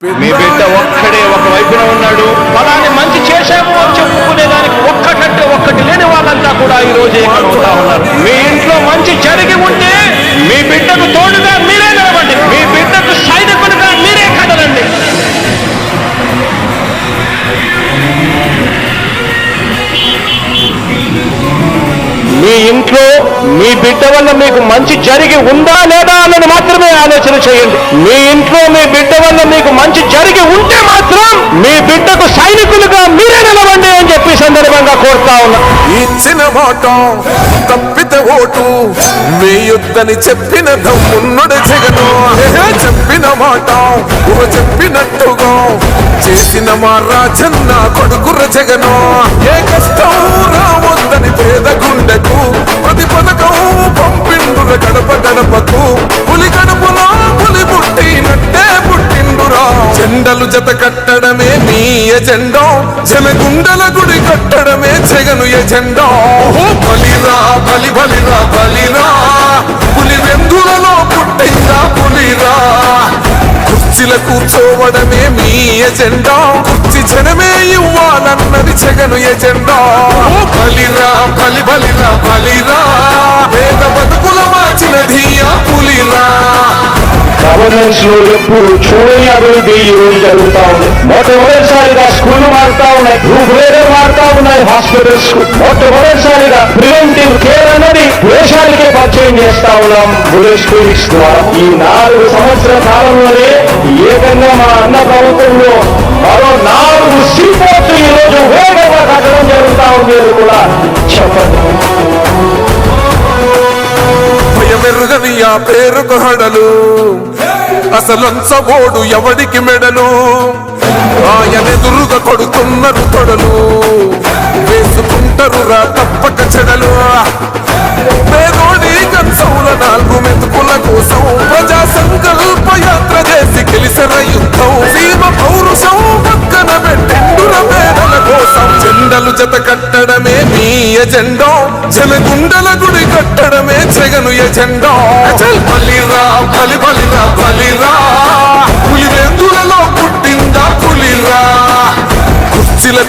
మీ బిడ్డ ఒక్కడే ఒక వైపున ఉన్నాడు. ఫలాన్ని మంచి చేశాము అని చెప్పుకునేదానికి ఒక్కటి లేని వాళ్ళంతా కూడా ఈ రోజు ఇక్కడ ఉంటా ఉన్నారు. మీ ఇంట్లో మంచి జరిగి ఉంటే మీ బిడ్డకు తోడుగా మీరే నిలవండి. మీ బిడ్డకు సైనికులుగా మీరే కదలండి. మీ ఇంట్లో మీ బిడ్డ వల్ల మీకు మంచి జరిగి ఉందా లేదా అన్నది మాత్రమే ఆలోచన చేయండి. మీ ఇంట్లో మీ బిడ్డ వల్ల మీకు మంచి జరిగి ఉంటే మాత్రం మీ బిడ్డకు సైనికులుగా మీరే నిలవండి అని చెప్పి సందర్భంగా కోరుతా ఉన్నా. ఇచ్చిన మాట తప్పితే ఓటు వేయొద్దని చెప్పిన దమ్మున్నడు జగను. చెప్పిన మాట చెప్పినట్టుగా చేసిన మా రాజన్న కొడుకుర జగను. ఏ కష్టం రావద్దని పేద గుండెకు ప్రతి పథకం పంపిండుర గడప గడపకు. పులి గడపలో పులి పుట్టినట్టే పుట్టిండురా. జెండలు జత కట్టడమే మీ ఎజెండా. జనగుండల గుడి కట్టడమే జగను ఎజెండా. బలిరా బలి బలిరా బలిరా. పులి వెందులలో పుట్టిందా పులిరా. కుర్చీల కూర్చోవడమే మీ ఎజెండా. కుర్చీ జనమే ఇవ్వాలన్నది జగను ఎజెండా. బలిరా బలి బలిరా బలిరా. పేద బతుకుల మార్చినది ఆ పులిరా. గవర్నెన్స్ లో ఎప్పుడు చూడని అభివృద్ధి ఈ రోజు జరుగుతా ఉంది. మొట్టమొదటిసారిగా స్కూల్ మారుతా ఉన్నాయి, రూపురేఖలు మారుతా ఉన్నాయి, హాస్పిటల్స్. మొట్టమొదటిసారిగా ప్రివెంటివ్ కేర్ అన్నది దేశానికే పరిచయం చేస్తా ఉన్నాం విలేజ్ క్లినిక్స్ ద్వారా. ఈ 4 సంవత్సరాల కాలంలోనే ఏకంగా మా అన్న ప్రభుత్వంలో మరో 4 సీపోర్ట్లు ఈ రోజు వేగంగా కట్టడం జరుగుతా ఉంది అని కూడా చెప్పండి. భయమెరుగని ఆ పేరుకు హడలు అసలంచబోడు ఎవడికి మెడలు. ఆయనెదురుగా కొడుతున్నారు తొడలు వేసుకుంటారు రా తప్పక చెడలు. పేదోడి కంచంల 4 మెతుకుల కోసం ప్రజా సంకల్ప యాత్ర చేసి గెలిసిన యుద్ధం. సీమ పౌరుషం పక్కన పెట్టిండుర పేదల కోసం. జెండలు జత కట్టడమే మీ ఎజెండా. జనగుండల గుడి కట్టడమే జగను ఎజెండా. బలిరా బలి బలిరా బలిరా. పులి వెందులలో పుట్టిందా పులిరా. కుర్చీల